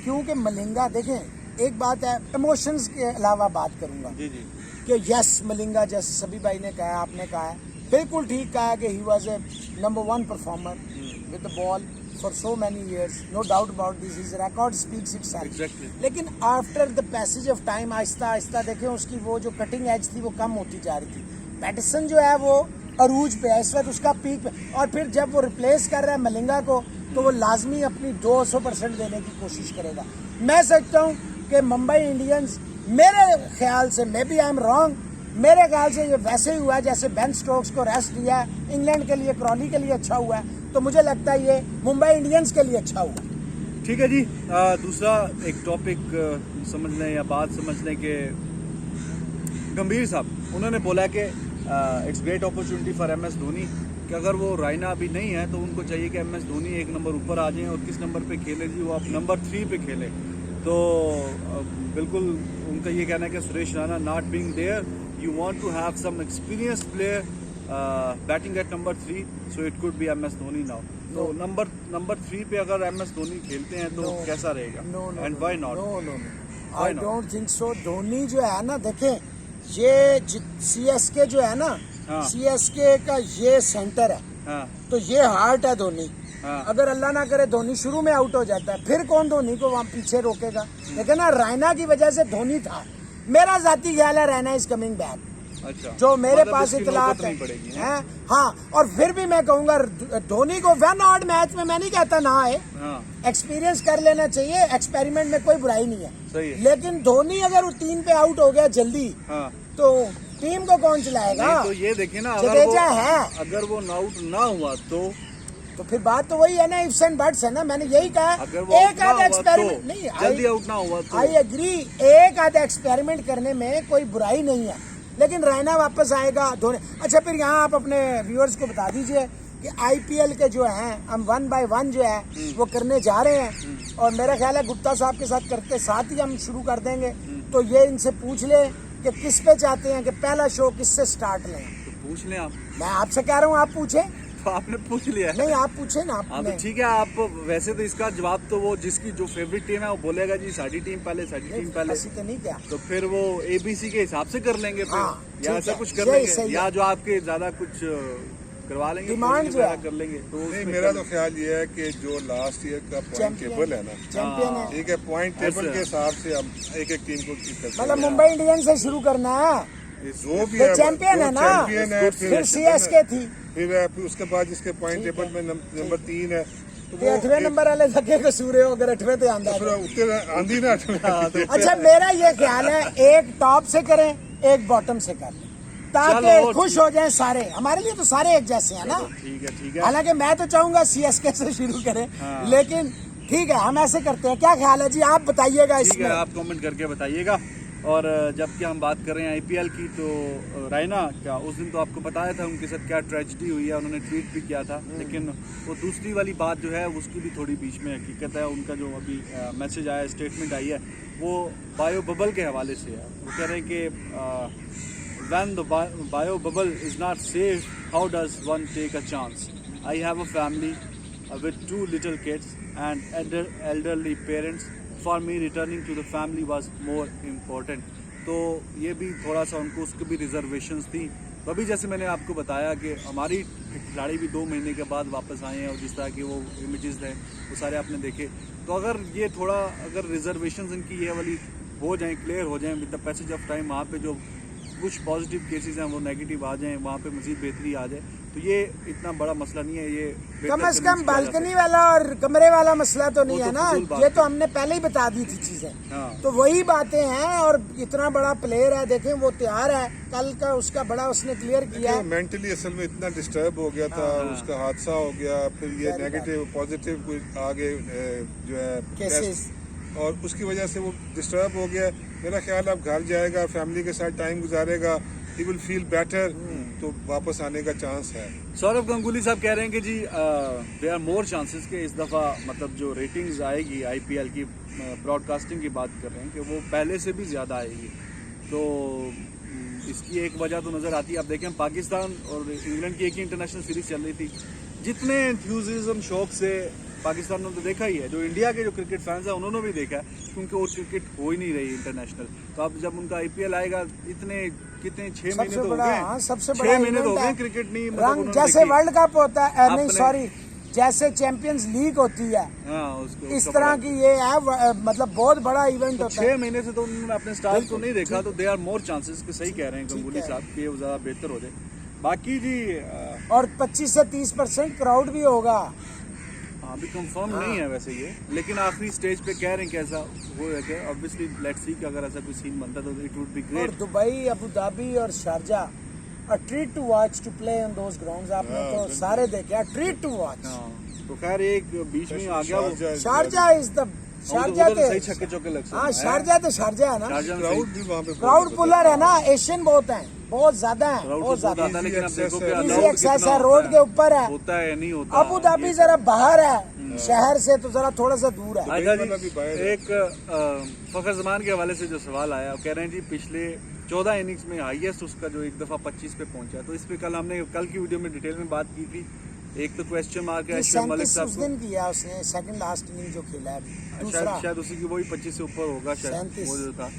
क्योंकि मलिंगा देखें एक बात है, इमोशंस के अलावा बात करूंगा जी जी कि यस मलिंगा, जैसे सभी भाई ने कहा, आपने कहा है बिल्कुल ठीक कहा कि he was a number 1 performer with the ball for so many years, no doubt about this, his record speaks itself. Exactly. लेकिन after the passage of time आहिस्ता आहिस्ता देखें उसकी वो जो कटिंग एज थी वो कम होती जा रही थी। पैटिसन जो है वो अरूज पे है इस वक्त, उसका पीक पे, और फिर जब वो रिप्लेस कर रहा है मलिंगा को तो वो लाजमी अपनी 200% देने की कोशिश करेगा। मैं सोचता हूँ कि मुंबई इंडियंस, मेरे ख्याल से, may be I am wrong, मेरे ख्याल से ये वैसे ही हुआ है जैसे बेन स्टोक्स को रेस्ट दिया है इंग्लैंड के लिए, क्रॉली के लिए अच्छा हुआ है, तो मुझे लगता है ये मुंबई इंडियंस के लिए अच्छा हुआ। ठीक है जी। दूसरा एक टॉपिक समझने या बात समझने के, गंभीर साहब उन्होंने बोला कि it's great opportunity for M S Dhoni, कि अगर वो रायना अभी नहीं है तो उनको चाहिए कि एम एस धोनी एक नंबर ऊपर आ जाएं, और किस नंबर पे खेले जी, वो आप नंबर 3 पे खेले। तो बिल्कुल उनका ये कहना है कि Suresh Raina not being there, you want to have some experienced player batting at number 3, so it could be M S Dhoni now. तो नंबर 3 पे अगर एम एस धोनी खेलते हैं तो कैसा रहेगा, and why not? No Why I not? Don't think so. Dhoni जो है ना, देखें ये CSK जो है ना, हाँ। CSK का ये सेंटर है, हाँ तो ये हार्ट है धोनी। हाँ। अगर अल्लाह ना करे धोनी शुरू में आउट हो जाता है, फिर कौन धोनी को वहां पीछे रोकेगा? लेकिन ना रायना की वजह से धोनी था। मेरा जाती ख्याल है रायना इज कमिंग बैक, अच्छा, जो मेरे मतलब पास इसकी इतलात नौबत है। नहीं पड़ेगी, हैं? हाँ, और फिर भी मैं कहूंगा धोनी को वन ऑड मैच में, मैं नहीं कहता ना आए, हाँ एक्सपीरियंस कर लेना चाहिए, एक्सपेरिमेंट में कोई बुराई नहीं है। सही है। लेकिन धोनी अगर वो 3 पे आउट हो गया जल्दी, हाँ। तो टीम को कौन चलाएगा? नहीं, तो ये देखिए ना, जडेजा है, अगर वो आउट ना हुआ तो फिर बात तो वही है ना, इफ्स एंड बट्स है ना। मैंने यही कहा, अगर वो एक ना आधा हुआ एक्सपेरिमेंट तो, नहीं, जल्दी आउट ना हुआ तो, आई एग्री, एक आधा एक्सपेरिमेंट करने में कोई बुराई नहीं है, लेकिन रैना वापस आएगा धोनी। अच्छा फिर यहाँ आप अपने व्यूअर्स को बता दीजिए कि IPL के जो हैं हम 1 by 1 जो है वो करने जा रहे हैं, और मेरा ख्याल है गुप्ता साहब के साथ करते साथ ही हम शुरू कर देंगे। तो ये इनसे पूछ ले कि किस पे चाहते हैं कि पहला शो किससे स्टार्ट लें। तो पूछ लें आप। मैं आपसे कह रहा हूँ आप पूछें। तो आपने पूछ लिया है। नहीं, आप पूछे ना हाँ तो आपने। ठीक है, आप वैसे तो इसका जवाब तो वो जिसकी जो फेवरेट टीम है वो बोलेगा जी साडी टीम पहले, साडी टीम पहले, ऐसी तो नहीं क्या। तो फिर वो ABC के हिसाब से कर लेंगे फिर, हाँ, या ठीक ऐसा है, कुछ कर यही लेंगे, सही या है। जो आपके ज्यादा कुछ करवा लेंगे, डिमांड polling जो है। वगैरह कर लेंगे। तो नहीं, उसमें मेरा कर- तो ख्याल ये है कि जो लास्ट ईयर का पॉइंट चैंपियन टेबल है ना, चैंपियन है, ठीक है, पॉइंट टेबल ऐसे के हिसाब से हम एक एक टीम को ठीक करते मतलब हैं। मुंबई इंडियंस से शुरू करना है। जो भी ये है चैंपियन जो है ना, चैंपियन है, फिर CSK थी, फिर उसके बाद जिसके पॉइंट ठीक टेबल है। में नंबर 3 है, तो ते 8वें नंबर वाले थके कसूर है, अगर 8वें पे आंदा फिर है। उत्तर आंधी ना अच्छा, मेरा ये ख्याल है एक टॉप से करें, एक बॉटम से कर लें, ताकि चलो, खुश हो जाएं सारे। हमारे लिए तो सारे एक जैसे हैं ना। ठीक है, ठीक है। हालांकि मैं तो चाहूंगा CSK से शुरू करें, हाँ। लेकिन ठीक है, हम ऐसे करते हैं। क्या ख्याल है जी, आप बताइएगा ठीक इसमें। है, आप कमेंट करके बताइएगा। और जबकि हम बात कर रहे हैं IPL की, तो रायना क्या उस दिन तो आपको बताया था उनके साथ क्या ट्रेजेडी हुई है, उन्होंने ट्वीट भी किया था, लेकिन वो दूसरी वाली बात जो है उसकी भी थोड़ी बीच में हकीकत है। उनका जो अभी मैसेज आया, स्टेटमेंट आई है, वो बायो बबल के हवाले से है। वो कह रहे हैं कि when the bio bubble is not safe, how does one take a chance? I have a family with 2 little kids and elderly parents. For me, returning to the family was more important. तो ये भी थोड़ा सा उनको उसकी भी reservations थी। तो अभी जैसे मैंने आपको बताया कि हमारी खिलाड़ी भी 2 महीने के बाद वापस आए हैं, और जिस तरह के वो इमेजेस हैं वो सारे आपने देखे। तो अगर ये थोड़ा अगर रिजर्वेशंस इनकी ये वाली हो जाएं, क्लियर हो जाएं with the passage of time, वहाँ पे जो कुछ पॉजिटिव केसेस हैं वो नेगेटिव आ जाएं, वहाँ पे मजीद बेहतरी आ जाए, तो ये इतना बड़ा मसला नहीं है। ये बेहतर कम से करने कम से क्या जा बालकनी वाला और कमरे वाला मसला तो नहीं वो है तो ना। फजूल बात ये है। तो हमने पहले ही बता दी थी चीजें। हाँ। तो वही बातें हैं, और इतना बड़ा प्लेयर है, देखें वो तैयार है, कल का उसका बड़ा उसने क्लियर किया है। मेंटली असल में इतना डिस्टर्ब हो गया था, हाँ। उसका हादसा हो गया, फिर ये Very नेगेटिव पॉजिटिव कोई आगे जो है Cases। टेस्ट, और उसकी वजह से वो डिस्टर्ब हो गया। मेरा ख्याल अब घर जाएगा, फैमिली के साथ टाइम गुजारेगा, ही विल फील बेटर, तो वापस आने का चांस है। सौरभ गंगुली साहब कह रहे हैं कि जी देयर आर मोर चांसेस कि इस दफ़ा मतलब जो रेटिंग्स आएगी IPL की, ब्रॉडकास्टिंग की बात कर रहे हैं कि वो पहले से भी ज़्यादा आएगी। तो इसकी एक वजह तो नज़र आती है। आप देखें पाकिस्तान और इंग्लैंड की एक ही इंटरनेशनल सीरीज चल रही थी, जितने एंथ्यूजिज्म शौक से पाकिस्तान ने तो देखा ही है, जो इंडिया के जो क्रिकेट फैंस हैं उन्होंने भी देखा है, क्योंकि और क्रिकेट हो ही नहीं रही इंटरनेशनल। तो अब जब उनका IPL आएगा, इतने कितने 6 महीने तो हो गए, हाँ, सबसे 6 बड़ा महीने तो हो event गए है। क्रिकेट नहीं, मतलब रंग उन्होंने जैसे देखी। वर्ल्ड कप होता है, नहीं अपने- सॉरी, जैसे चैंपियंस लीग होती है, हाँ, उसको इस उसका तरह बड़ा- की ये है, मतलब बहुत बड़ा इवेंट तो होता 6 है। महीने से तो उन्होंने अपने स्टार को बिल्कुल, नहीं देखा, ठीक। तो दे आर मोर चांसेस कि सही कह रहे हैं ठीक गंगुली है। साहब कि वो ज़्यादा बेहतर हो जाए। बाकी जी और 25 से 30% क्राउड भी होगा। अभी कंफर्म हाँ। नहीं है वैसे ये, लेकिन आखिरी स्टेज पे कह रहे हैं कि ऐसा वो है कि ऑब्वियसली लेट्स सी कि अगर ऐसा कोई सीन बनता तो इट वुड बी और ग्रेट। दुबई, अबू धाबी और Sharjah, a treat to watch to play on those grounds. आपने हाँ, तो बिल्कुल। सारे देखे, अ ट्रीट टू वॉच। तो खैर एक बीच में आ गया वो, शारजा इज द शारजा उधर सही ते छक्के चौके लग सकते हाँ, हैं। शारजा तो शारजा है ना। शारजा में क्राउड सही- भी वहाँ पे क्राउड पुलर है ना, एशियन बहुत है, बहुत ज्यादा है, क्राउड बहुत तो बहुत ज्यादा। आता है, लेकिन अब देखो कि Easy allowed एक्सेस कितना है, होता रोड है। के ऊपर है। होता है नहीं होता। अबू धाबी जरा बाहर है शहर से, तो जरा थोड़ा सा दूर है। अच्छा वाला भी बाहर जी, है। एक फखर जमान के हवाले से जो सवाल आया, वो कह रहे हैं जी पिछले 14 इनिंग्स में हाईएस्ट उसका जो एक दफा 25 पे पहुंचा, तो इस पे कल हमने कल की वीडियो में डिटेल में बात की थी। एक तो क्वेश्चन मार्क है अशरफ मलिक 37 साहब उस को, दिन किया उसने, सेकंड लास्ट इनिंग जो खेला है दूसरा। शायद उसी की वही 25 से ऊपर होगा शायद 37 वो जो था।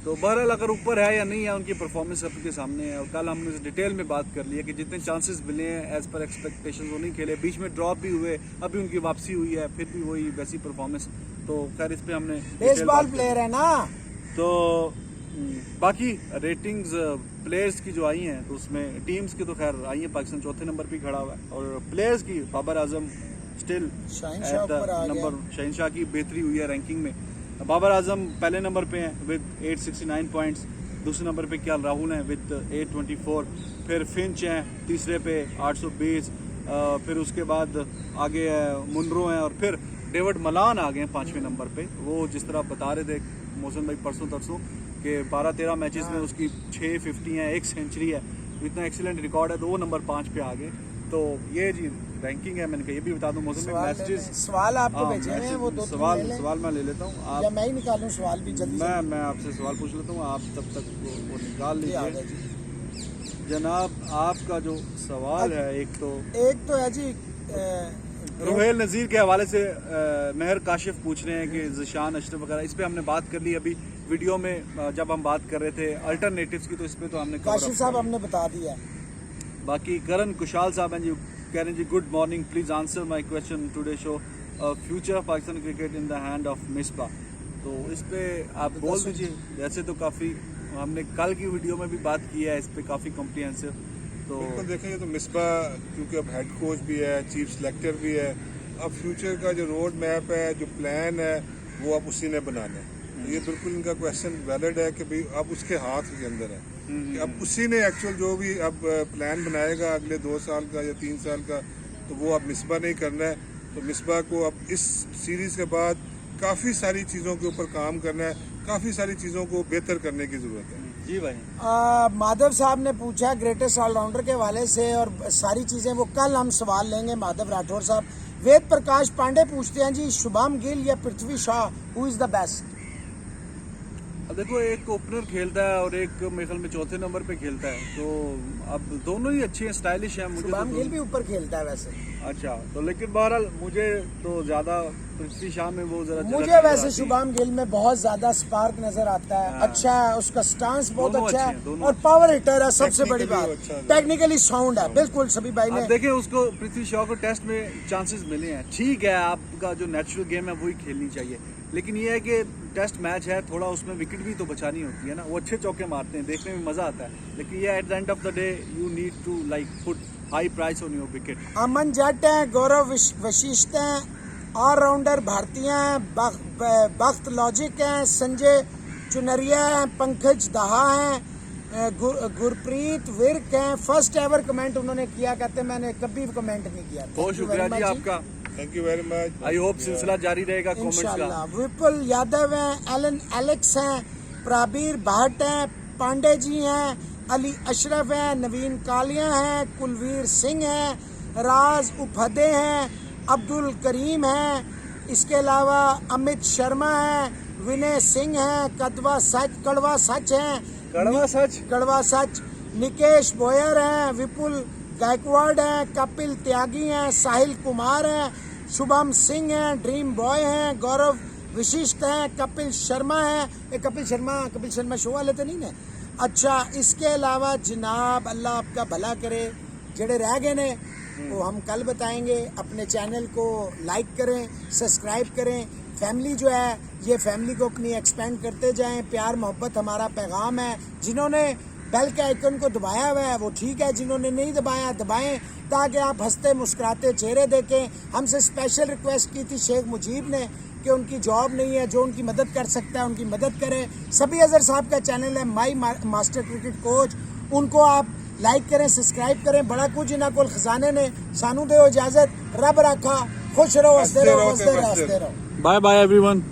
तो बहरहाल अगर ऊपर है या नहीं है, उनकी परफॉर्मेंस सबके सामने है। और कल हमने डिटेल में बात कर ली है कि जितने चांसेस मिले हैं एज पर एक्सपेक्टेशन वो नहीं खेले, बीच में ड्रॉप भी हुए, अभी उनकी वापसी हुई है, फिर भी वही वैसी परफॉर्मेंस। तो खैर इस पे हमने detail बेसबॉल बात कर ली। प्लेयर है ना। तो बाकी रेटिंग्स प्लेयर्स की जो आई हैं, तो उसमें टीम्स की तो खैर आई है, पाकिस्तान चौथे नंबर पे खड़ा हुआ है, और प्लेयर्स की बाबर आजम स्टिल शहनशाह ऊपर आ गया। नंबर, शहनशाह की बेहतरी हुई है रैंकिंग में। बाबर आजम पहले नंबर पे हैं विद 869 पॉइंट्स, दूसरे नंबर पे केएल राहुल हैं विद 824, फिर फिंच हैं तीसरे पे 820, फिर उसके बाद आगे मुनरो हैं, और फिर डेविड मलान आ गए हैं 5वें नंबर पे। वो जिस तरह बता रहे थे मोहसिन भाई परसों तरसों कि 12-13 मैचेस में उसकी 650 है, 1 सेंचुरी है, इतना एक्सीलेंट रिकॉर्ड है, तो वो नंबर 5 पे आ गए। तो ये जी रैंकिंग है, मैंने कहा ये भी बता दूं मोहसिन भाई। मैचेस सवाल आपको भेजे हुए हैं, वो दो सवाल मैं ले लेता हूँ, या आप मैं ही निकालूं सवाल भी जल्दी से? मैं आपसे सवाल पूछ लेता हूँ, आप तब तक वो निकाल ये आ लीजिए। गया जी। जनाब आपका जो सवाल है एक तो है जी रोहेल नज़ीर के हवाले से महर काशिफ पूछ रहे हैं कि ज़िशान अशरफ वगैरह, इस पे हमने बात कर ली अभी वीडियो में जब हम बात कर रहे थे अल्टरनेटिव्स की, तो इस पे तो हमने काशिफ साहब हमने बता दिया। बाकी करण कुशाल साहब हैं जी, कह रहे हैं जी good morning, please answer my question today show future Pakistan cricket in the hand of Misbah. तो इस पे आप बोल दीजिए। वैसे तो काफ़ी हमने कल की वीडियो में भी बात की है इस पे, काफ़ी कॉम्प्रिहेंसिव। तो बिल्कुल देखेंगे तो मिसबा क्योंकि अब हेड कोच भी है, चीफ सेलेक्टर भी है, अब फ्यूचर का जो रोड मैप है, जो प्लान है, वो अब उसी ने बनाना है। तो ये बिल्कुल इनका क्वेश्चन वैलिड है कि भाई अब उसके हाथ के अंदर है कि अब उसी ने एक्चुअल जो भी अब प्लान बनाएगा अगले 2 साल का या 3 साल का, तो वो अब मिसबा नहीं करना है। तो मिसबा को अब इस सीरीज़ के बाद काफ़ी सारी चीज़ों के ऊपर काम करना है, काफ़ी सारी चीज़ों को बेहतर करने की ज़रूरत है। जी भाई माधव साहब ने पूछा ग्रेटेस्ट ऑलराउंडर के हवाले से और सारी चीज़ें, वो कल हम सवाल लेंगे। माधव राठौर साहब। वेद प्रकाश पांडे पूछते हैं जी शुभम गिल या Prithvi Shaw, who is the best? अब देखो एक ओपनर खेलता है और एक मेरे ख्याल में चौथे नंबर पे खेलता है, तो अब दोनों ही अच्छे हैं, स्टाइलिश हैं। मुझे शुभम तो गिल भी ऊपर खेलता है वैसे। अच्छा, तो लेकिन बहरहाल मुझे तो ज्यादा पृथ्वी शॉ में वो जरा मुझे वैसे शुभम गिल में बहुत ज्यादा स्पार्क नजर आता है। अच्छा है, उसका स्टांस बहुत दोनों अच्छा अच्छे है हैं, दोनों और पावर हिटर है। सबसे बड़ी Technically बात वो अच्छा है। टेक्निकली साउंड है। बिल्कुल सभी भाई आप ने देखें उसको, पृथ्वी शॉ को टेस्ट में चांसेस मिले हैं। ठीक है, आपका जो नेचुरल गेम है वही खेलनी चाहिए, लेकिन ये है कि टेस्ट मैच है, थोड़ा उसमें विकेट भी तो बचानी होती है ना। वो अच्छे चौके मारते हैं, देखने में मजा आता है, लेकिन ये at the end of the day you need to like put high price on your wicket. Aman Jatt है, गौरव वशिष्ठ हैं, ऑलराउंडर भारतीय हैं, बख्त लॉजिक हैं, संजय चुनरिया हैं, पंकज दहा हैं, गुरप्रीत विर्क हैं। फर्स्ट एवर कमेंट उन्होंने किया, कहते मैंने कभी कमेंट नहीं किया। बहुत शुक्रिया जी आपका, thank you very much. I hope सिलसिला जारी रहेगा कमेंट्स का। इंशाल्लाह। विपुल यादव हैं, एलन एलेक्स हैं, प्राबीर भाट हैं, पांडे जी हैं, अली अशरफ हैं, नवीन कालिया हैं, कुलवीर सिंह हैं, राज उफदे हैं, अब्दुल करीम हैं, इसके अलावा अमित शर्मा हैं, विनय सिंह हैं, कड़वा सच हैं, कड़वा सच, निकेश बोयर हैं, विपुल गायकवाड़ हैं, कपिल त्यागी हैं, साहिल कुमार हैं, शुभम सिंह हैं, ड्रीम बॉय हैं, गौरव विशिष्ट हैं, कपिल शर्मा हैं। ये कपिल शर्मा शो वाले तो नहीं ने? अच्छा, इसके अलावा जनाब अल्लाह आपका भला करे, जेड़े रह गए ने वो हम कल बताएंगे। अपने चैनल को लाइक करें, सब्सक्राइब करें। फैमिली जो है, ये फैमिली को अपनी एक्सपेंड करते जाएं। प्यार मोहब्बत हमारा पैगाम है। जिन्होंने बेल के आइकन को दबाया हुआ है वो ठीक है, जिन्होंने नहीं दबाया दबाएं, ताकि आप हंसते मुस्कुराते चेहरे देखें। हमसे स्पेशल रिक्वेस्ट की थी शेख मुजीब ने कि उनकी जॉब नहीं है, जो उनकी मदद कर सकता है उनकी मदद करें। सभी अजहर साहब का चैनल है माई मास्टर क्रिकेट कोच, उनको आप लाइक करें, सब्सक्राइब करें। बड़ा कुछ इन्हों को खजाने ने सानू दो इजाजत। रब रखा, खुश रहो, हंसते रहो, हंसते रहो। Bye bye everyone.